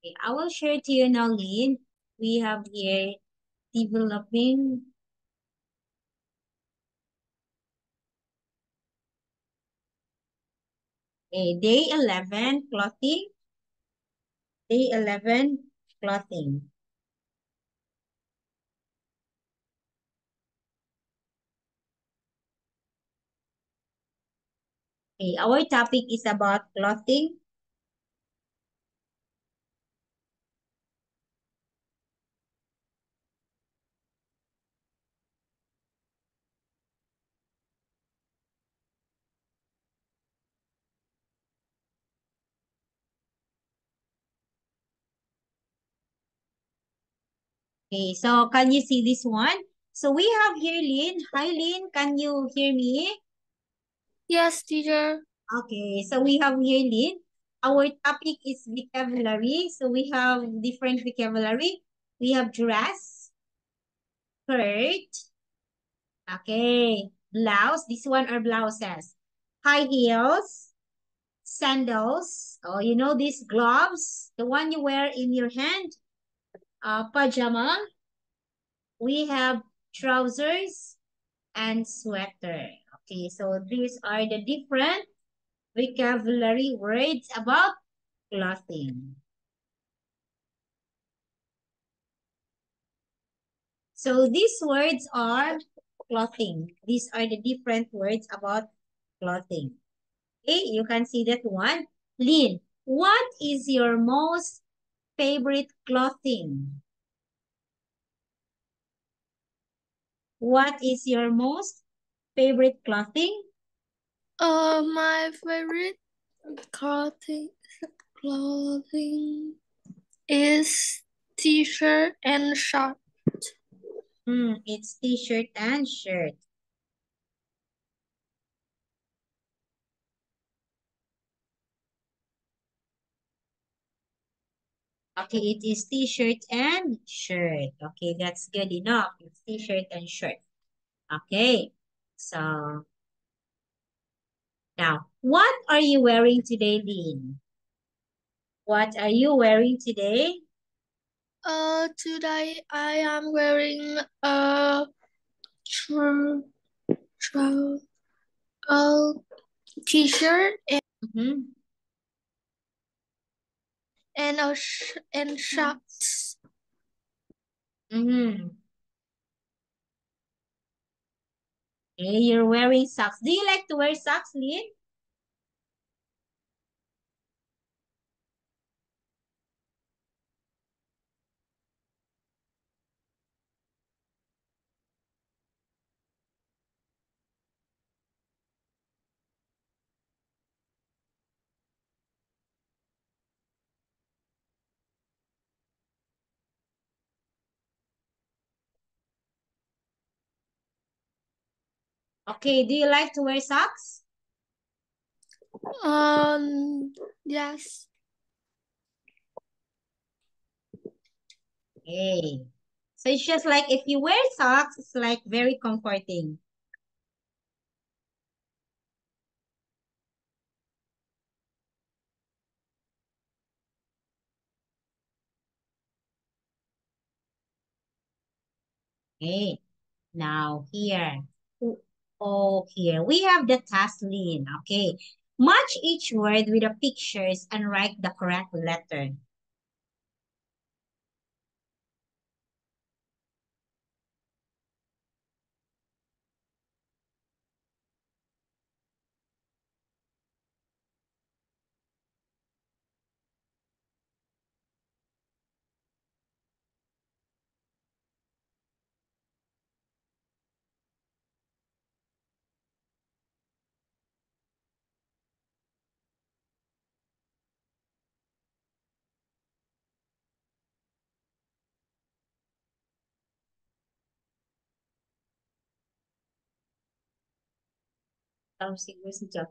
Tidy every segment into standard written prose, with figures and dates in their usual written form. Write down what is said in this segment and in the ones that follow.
Okay, I will share to you now, Lynn. We have here developing a day 11 clothing. Day 11 clothing. Okay, our topic is about clothing. Okay, so can you see this one? So we have here Lynn. Hi Lynn, can you hear me? Yes, teacher. Okay, so we have here Lynn. Our topic is vocabulary. So we have different vocabulary. We have dress, skirt, okay, blouse. This one are blouses. High heels, sandals. Oh, you know these gloves, the one you wear in your hand. Pajama. We have trousers and sweater. Okay, so these are the different vocabulary words about clothing. So these words are clothing. These are the different words about clothing. Okay, you can see that one. Lynn, what is your most favorite clothing? What is your most favorite clothing? My favorite clothing is t-shirt and short. It's t-shirt and shirt. Okay, it is t-shirt and shirt. Okay, that's good enough. It's t-shirt and shirt. Okay, so now, what are you wearing today, Lynn? What are you wearing today? Today I am wearing a tr tr a t-shirt Mm-hmm. and shorts. Mm-hmm. Okay, you're wearing socks. Do you like to wear socks, Lynn? Okay, do you like to wear socks? Yes. Okay. So it's just like if you wear socks, it's like very comforting. Okay. Now here. Oh, here we have the task, Lynn. Okay. Match each word with the pictures and write the correct letter. Tapos siguro si Jack.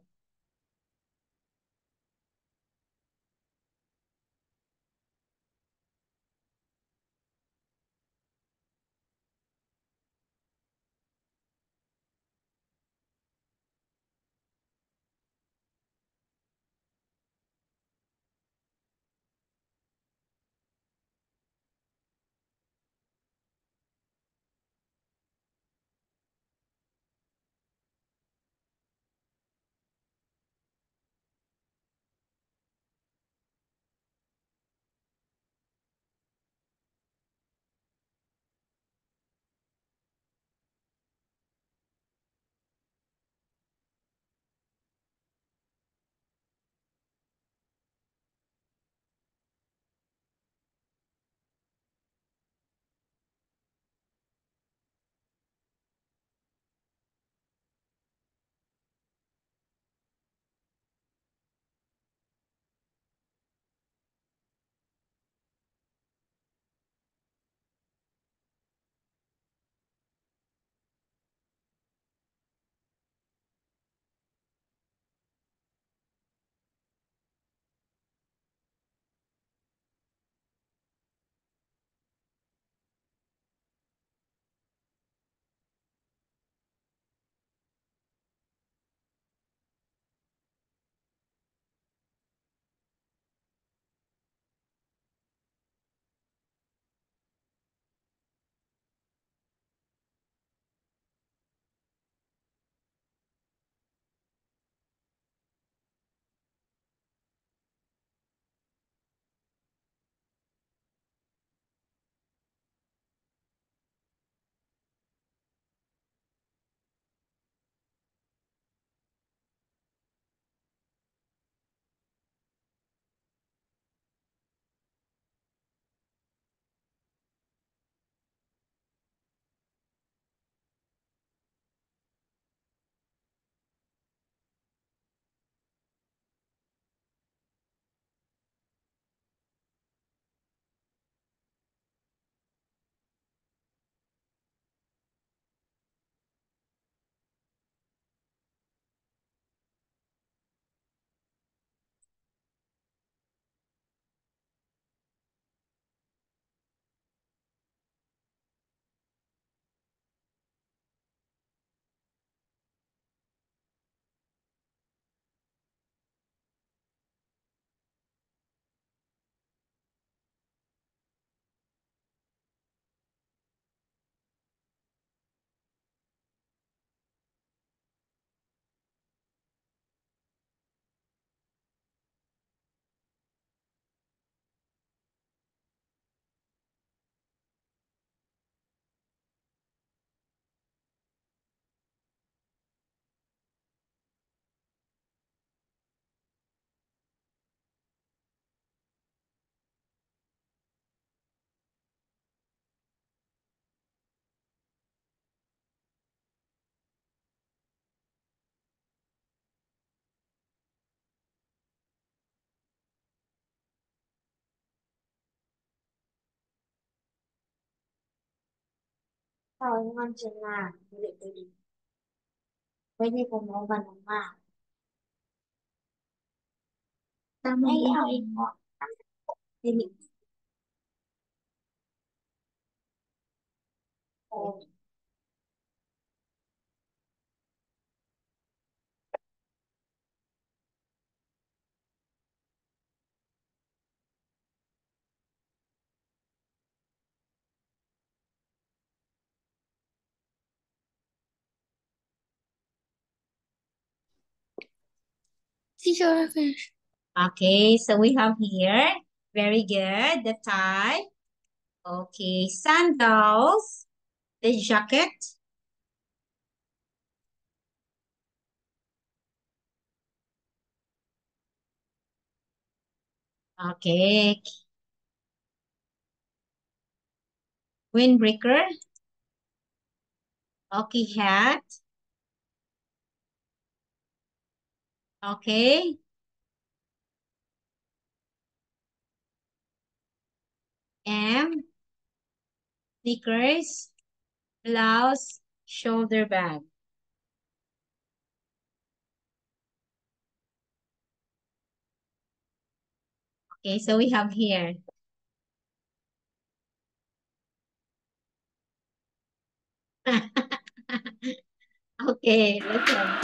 Tao ngon chừng nào, dili dili. Pwede ko mo ba naman? Tama ay mo. Dili. Oh. Teacher, I finished. Okay, so we have here, very good, the tie. Okay, sandals, the jacket. Okay, windbreaker. Okay, hat. Okay, and sneakers, blouse, shoulder bag. Okay, so we have here. Okay, listen.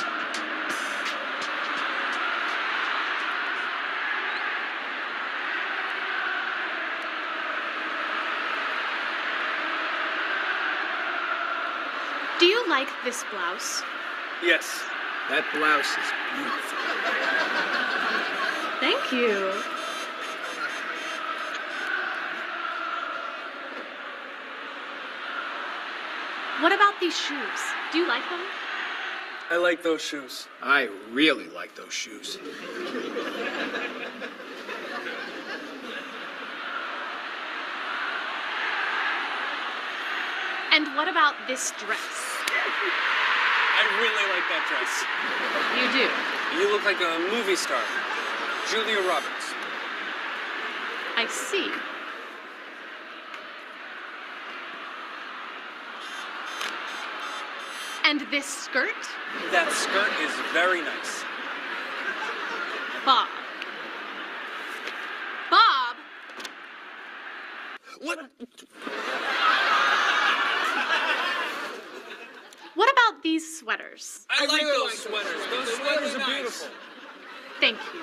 Do you like this blouse? Yes, that blouse is beautiful. Thank you. What about these shoes? Do you like them? I like those shoes. I really like those shoes. And what about this dress? I really like that dress. You do. You look like a movie star. Julia Roberts. I see. And this skirt? That skirt is very nice. Bob. Bob! What? What about these sweaters? I like those sweaters. Those sweaters are beautiful. Thank you.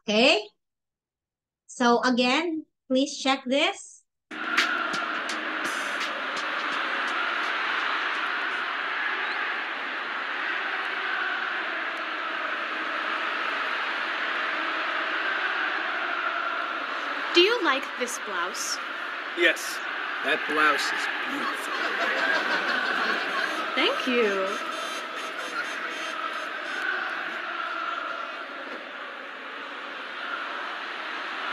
Okay. So again, please check this. Do you like this blouse? Yes, that blouse is beautiful. Thank you.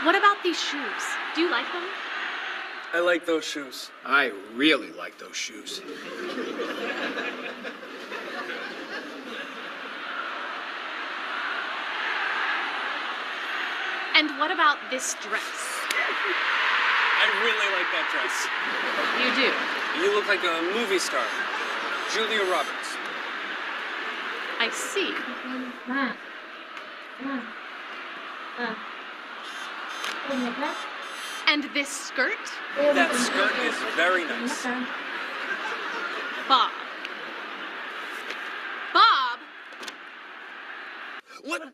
What about these shoes? Do you like them? I like those shoes. I really like those shoes. And what about this dress? I really like that dress. You do. You look like a movie star. Julia Roberts. I see. Ma. Ma. Ma. Ingat ba? And this skirt? That skirt is very nice. Bob. Bob! What?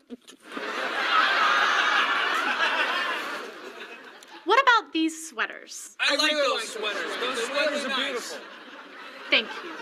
What about these sweaters? I like those sweaters. Those sweaters are beautiful. Thank you.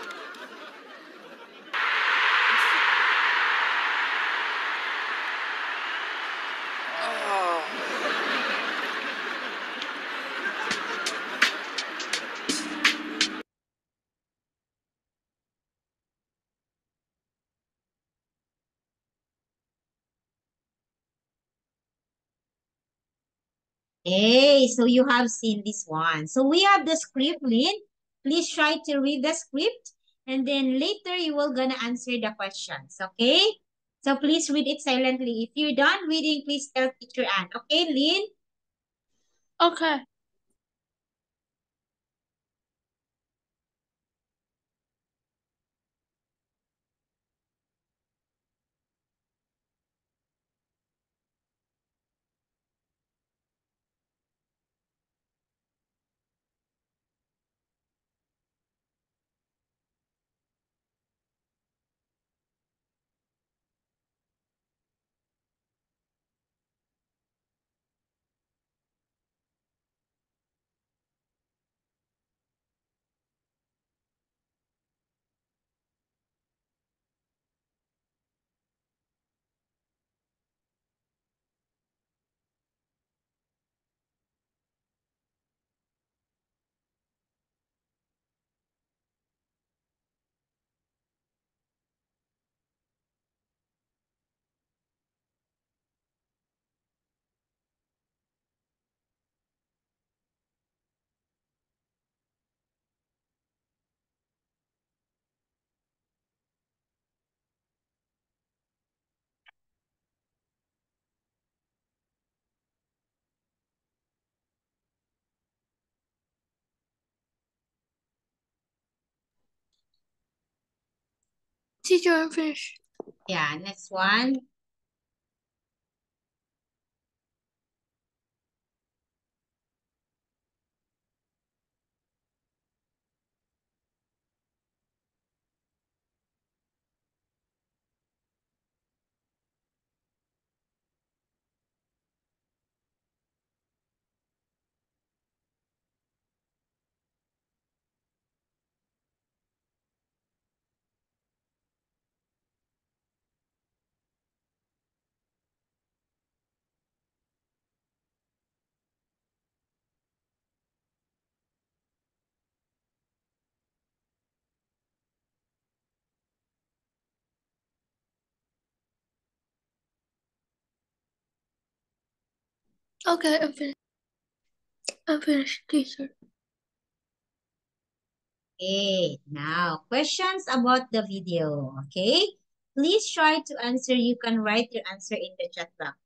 Okay, so you have seen this one. So we have the script, Lynn. Please try to read the script and then later you will gonna answer the questions, okay? So please read it silently. If you're done reading, please tell teacher Anne. Okay, Lynn? Okay. Teacher, I'm finished. Yeah, next one. Okay, I'm finished. I'm finished, teacher. Okay, now questions about the video, okay? Please try to answer. You can write your answer in the chat box.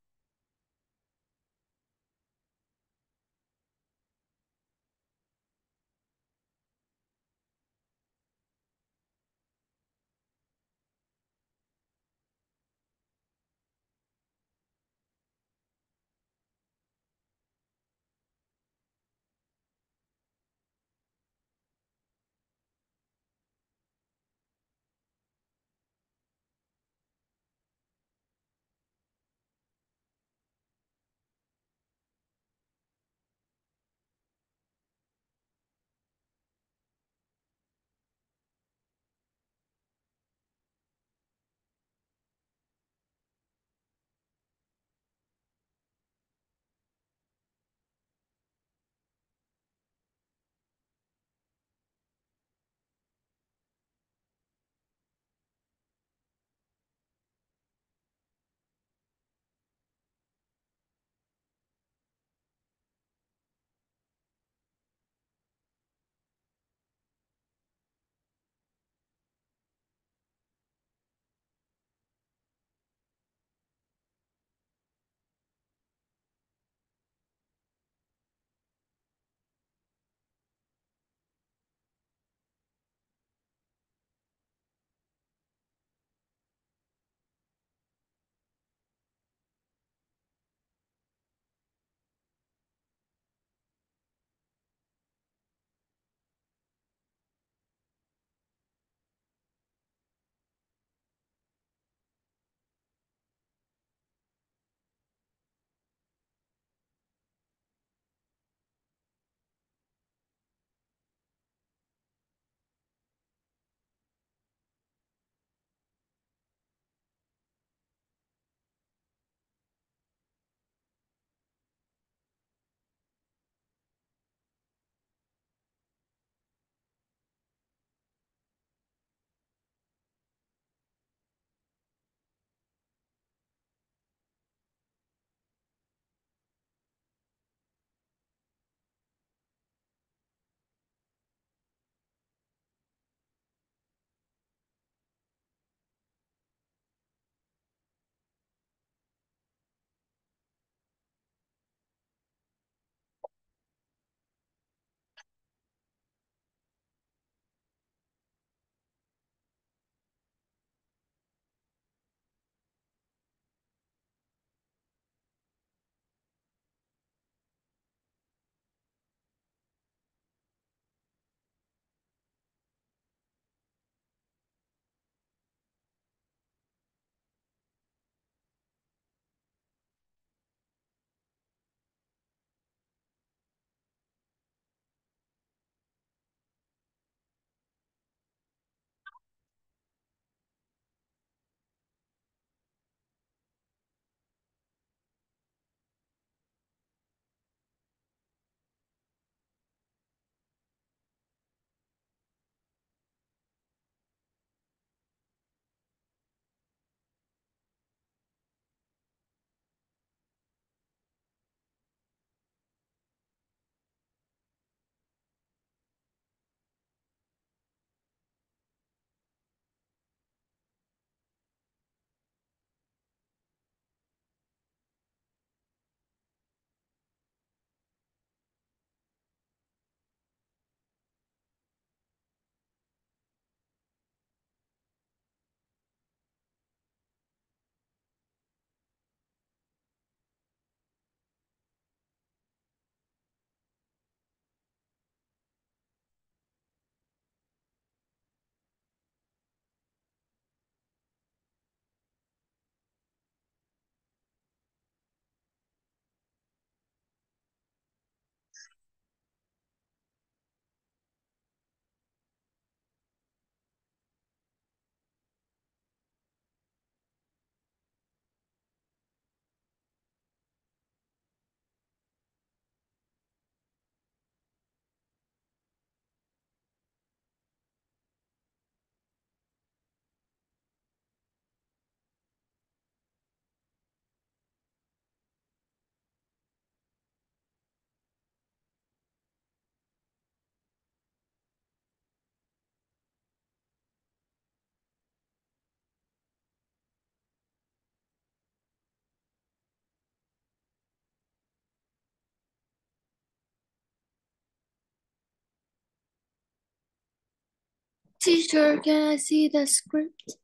Teacher, can I see the script?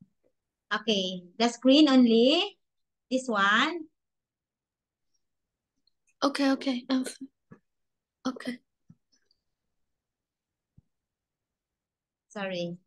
Okay, the screen only. This one. Okay, okay. Okay. Sorry.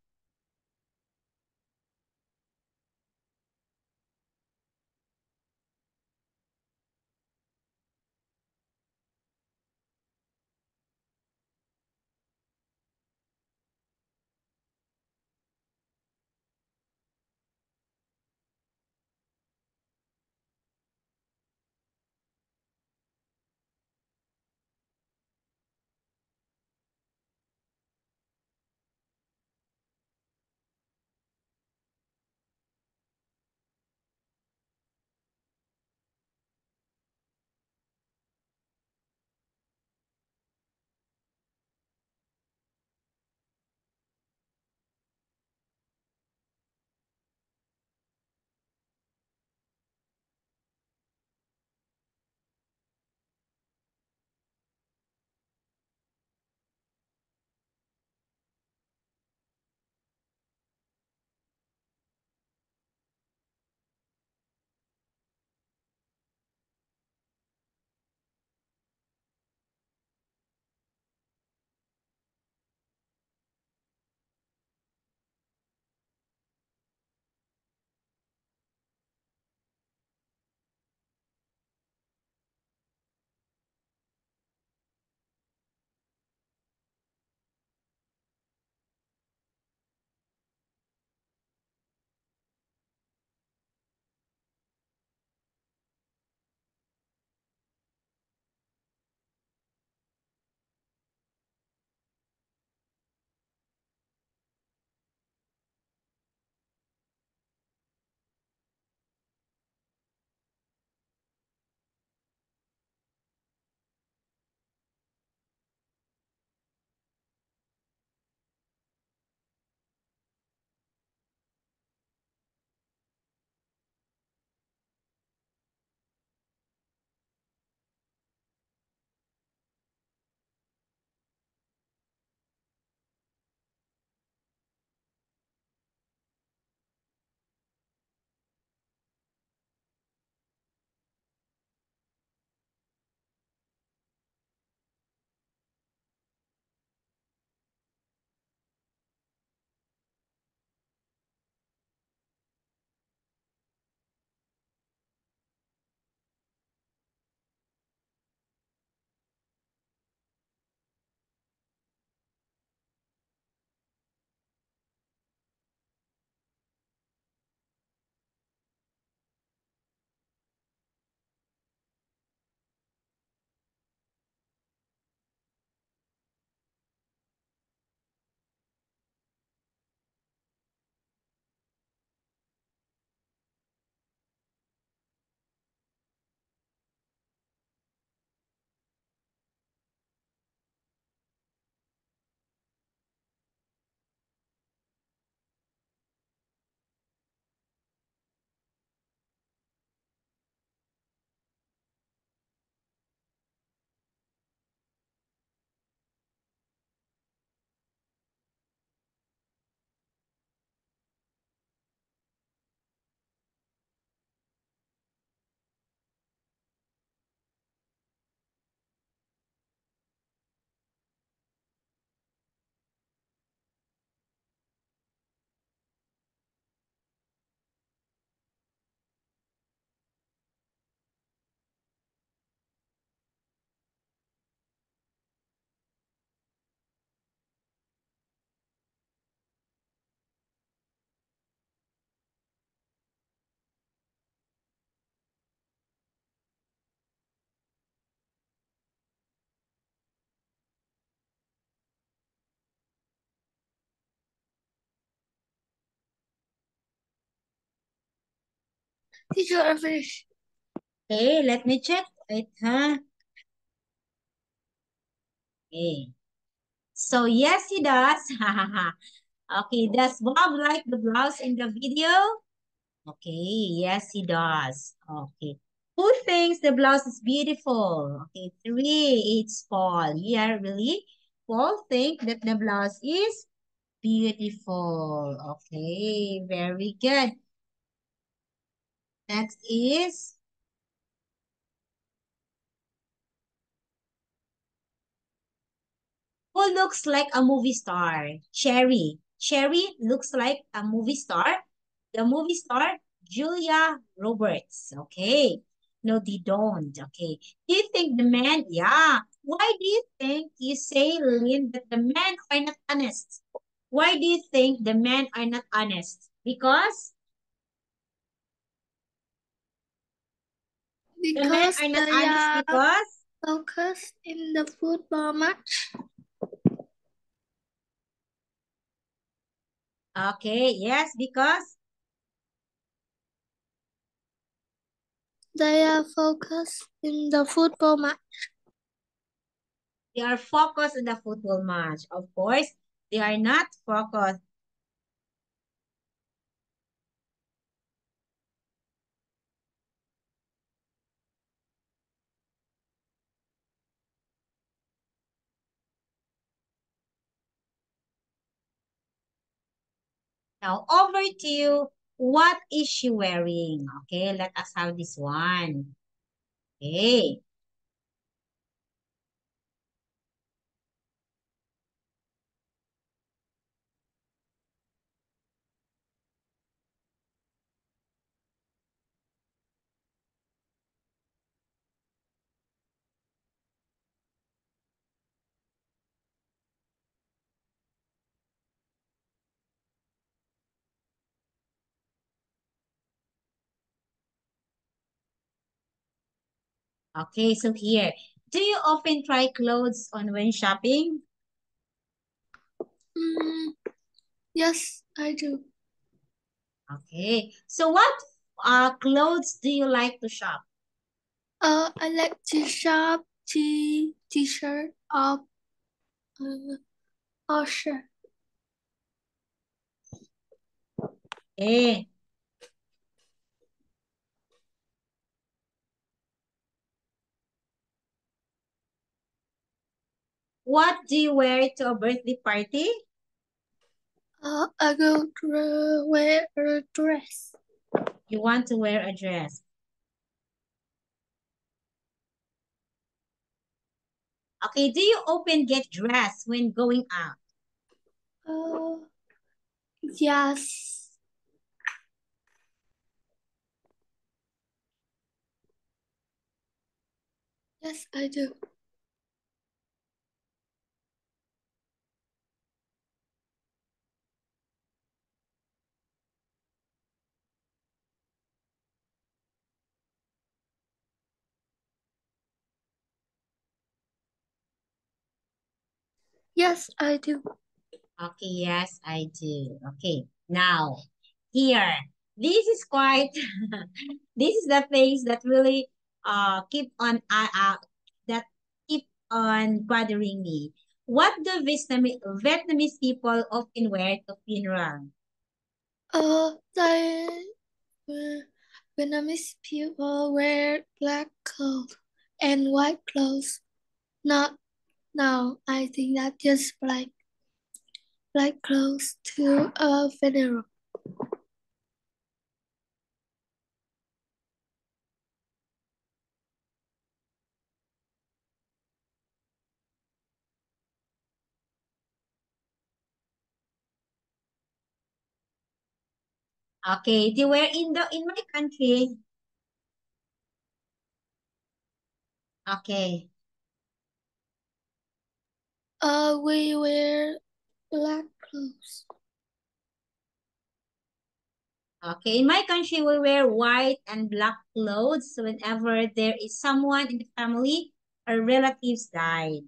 Teacher, I finished. Okay, let me check. Wait, huh? Okay. So yes, he does. Okay, does Bob like the blouse in the video? Okay, yes, he does. Okay. Who thinks the blouse is beautiful? Okay, three, it's Paul. Yeah, really? Paul think that the blouse is Beautiful. Okay, very good. Next is, who looks like a movie star? Cherry. Cherry looks like a movie star. The movie star, Julia Roberts. Okay. No, they don't. Okay. Do you think the men, yeah. Why do you think you say, Lynn, that the men are not honest? Why do you think the men are not honest? Because the men Because are not they honest are because, focused in the football match. okay, yes, because They are focused in the football match. they are focused on the football match. Of course, they are not focused. Now, over to you. What is she wearing? Okay, let us have this one. Okay. Okay, so here, do you often try clothes on when shopping? Yes, I do. Okay, so what clothes do you like to shop? I like to shop t-shirt or shirt. Okay. What do you wear to a birthday party? I go to wear a dress. You want to wear a dress. Okay, do you often get dressed when going out? Yes. Yes, I do. Yes, I do. Okay, yes, I do. Okay, now here, this is quite, this is the things that really keep on that keep on bothering me. What do Vietnamese people often wear to funeral? They Vietnamese people wear black clothes and white clothes. Not now. I think that just black clothes to a funeral. Okay, they wear in my country. Okay, We wear black clothes. okay. In my country, we wear white and black clothes whenever there is someone in the family or relatives died.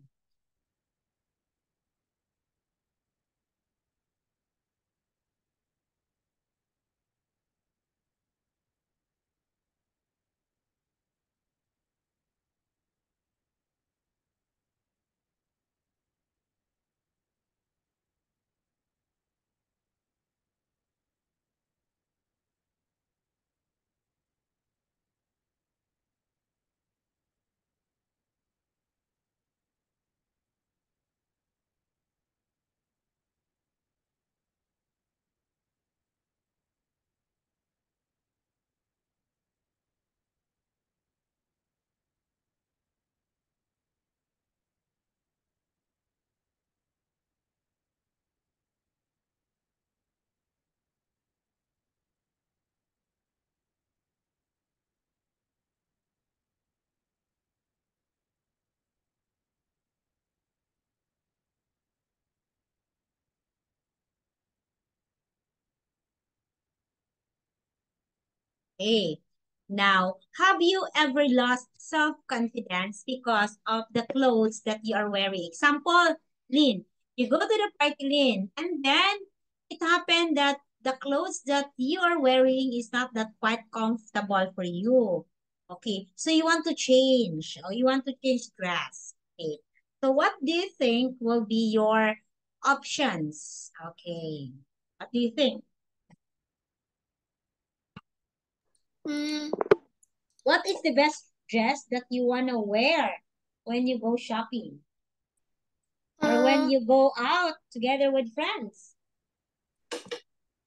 Okay. Now, have you ever lost self-confidence because of the clothes that you are wearing? Example, Lynn, you go to the party, Lynn, and then it happened that the clothes that you are wearing is not that quite comfortable for you. Okay, so you want to change or you want to change dress. Okay, so what do you think will be your options? Okay, what do you think? Mm, What is the best dress that you want to wear when you go shopping or when uh, you go out together with friends?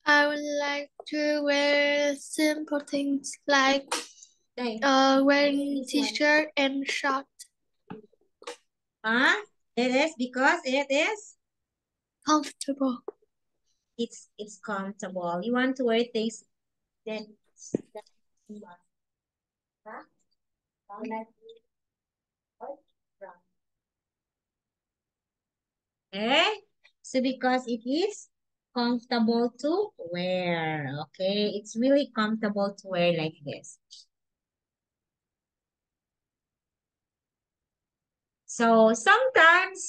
I would like to wear simple things like Like wearing this one. t-shirt and short. Huh? It is because it is Comfortable. it's comfortable. You want to wear things that huh? Like what? Okay? So because it is comfortable to wear. Okay? It's really comfortable to wear like this. So sometimes,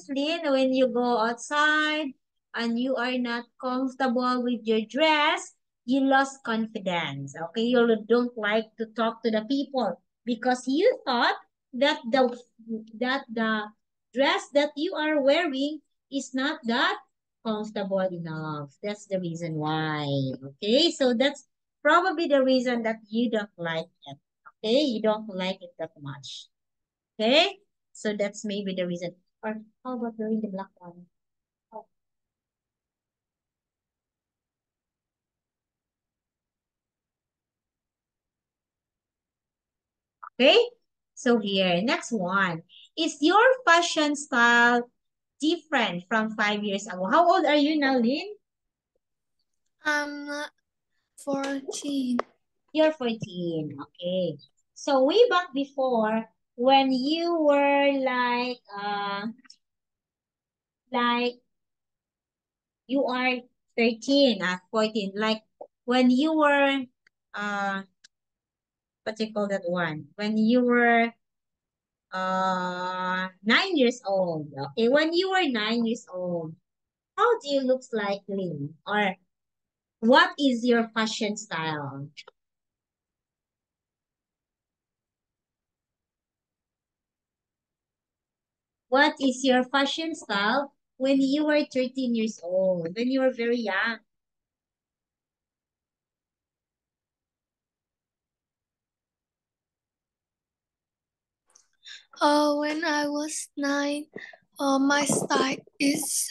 Lynn, when you go outside and you are not comfortable with your dress, you lost confidence. Okay, you don't like to talk to the people because you thought that the dress that you are wearing is not that comfortable enough. That's the reason why. Okay, so that's probably the reason that you don't like it. Okay, you don't like it that much. Okay, so that's maybe the reason. Or how about doing the black one? Oh, okay, so here, next one. Is your fashion style different from 5 years ago? How old are you now, Lynn? I'm 14. You're 14. Okay. So way back before, when you were like you are 13 at 14, like when you were uh what do you call that one? When you were 9 years old. Okay, when you were 9 years old, how do you look like, Lynn? Or what is your fashion style? What is your fashion style when you were 13 years old, when you were very young? When I was 9, my style is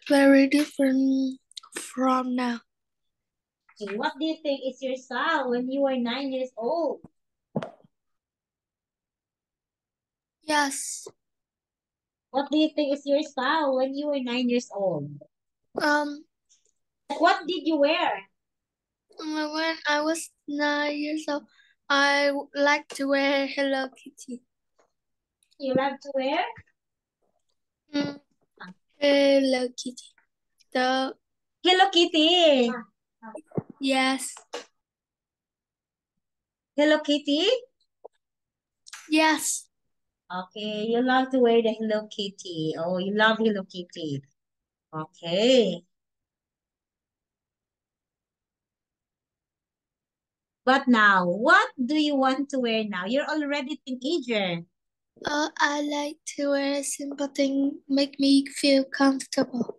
very different from now. Okay, what do you think is your style when you were 9 years old? Yes. What do you think is your style when you were 9 years old? Um, What did you wear? when I was 9 years old, I like to wear Hello Kitty. You love to wear? Mm, Hello Kitty. The Hello Kitty. yes, Hello Kitty? yes. Okay, you love to wear the Hello Kitty. Oh, you love Hello Kitty. Okay. But now, what do you want to wear now? You're already teenager. I like to wear simple things, make me feel comfortable.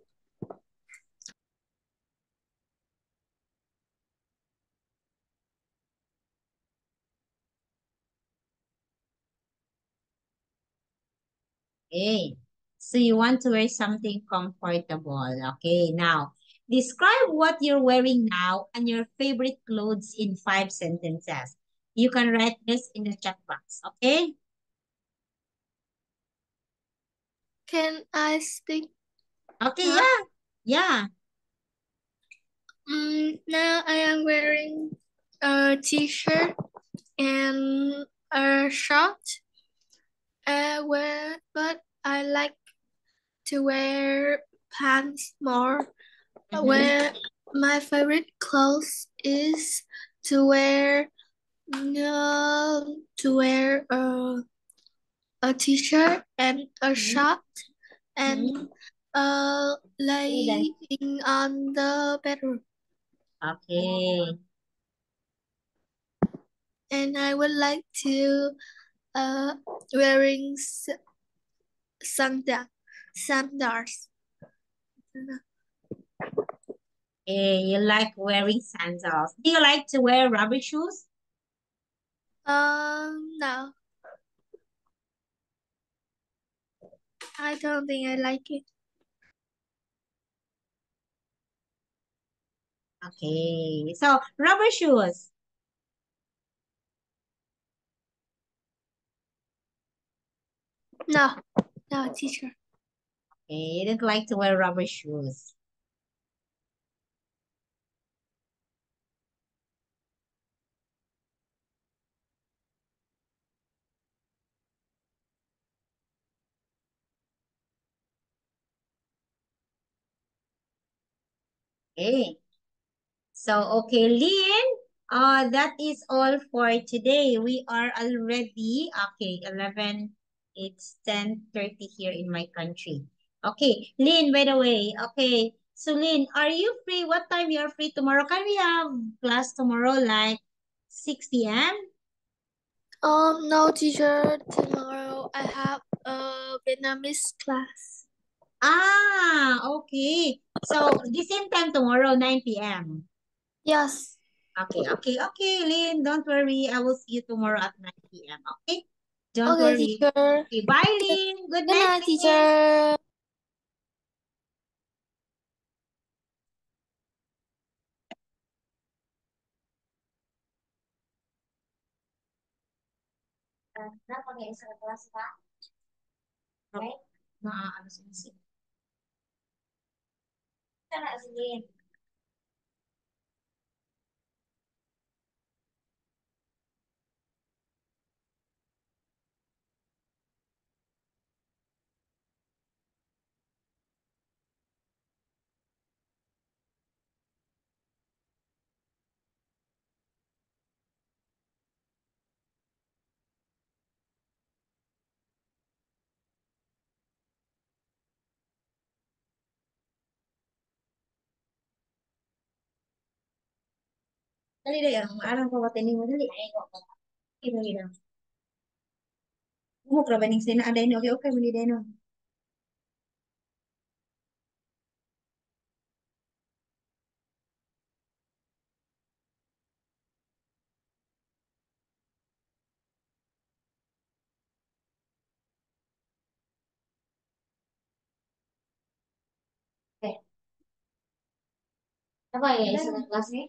Okay. So you want to wear something comfortable. Okay, now describe what you're wearing now and your favorite clothes in 5 sentences. You can write this in the chat box. Okay? Can I speak Okay, now? yeah. Yeah. Now I am wearing a t-shirt and a short. But I like to wear pants more. Mm-hmm. Where my favorite clothes is to wear a t-shirt and a short and laying on the bedroom. Okay. And I would like to wearing sandals. You like wearing sandals. Do you like to wear rubber shoes? No. I don't think I like it. Okay. So, rubber shoes. No, teacher. Okay, you don't like to wear rubber shoes. Okay. So, okay, Lynn, that is all for today. We are already, okay, 11, it's 10:30 here in my country. Okay, Lynn, by the way, okay. So, Lynn, are you free? What time you are free tomorrow? Can we have class tomorrow like 6 p.m.? No, teacher. Tomorrow I have a Vietnamese class. Ah, okay. So, the same time tomorrow, 9 p.m. Yes. Okay, Lynn, don't worry. I will see you tomorrow at 9 p.m. Okay? Don't Okay, worry. teacher. Okay, bye, Lynn. Good Good night, night, Lynn. teacher. Kenapa nggak iseng kelas, Pak? Okay? Ano sih? Sana si Lynn. Dali dali, ang alam ko matindi mo dali. Ay, ko. Dali lang. Mo krabaning sina ada ini. Okay, okay, muli deno. Okay. Apa ya, iseng kelas nih?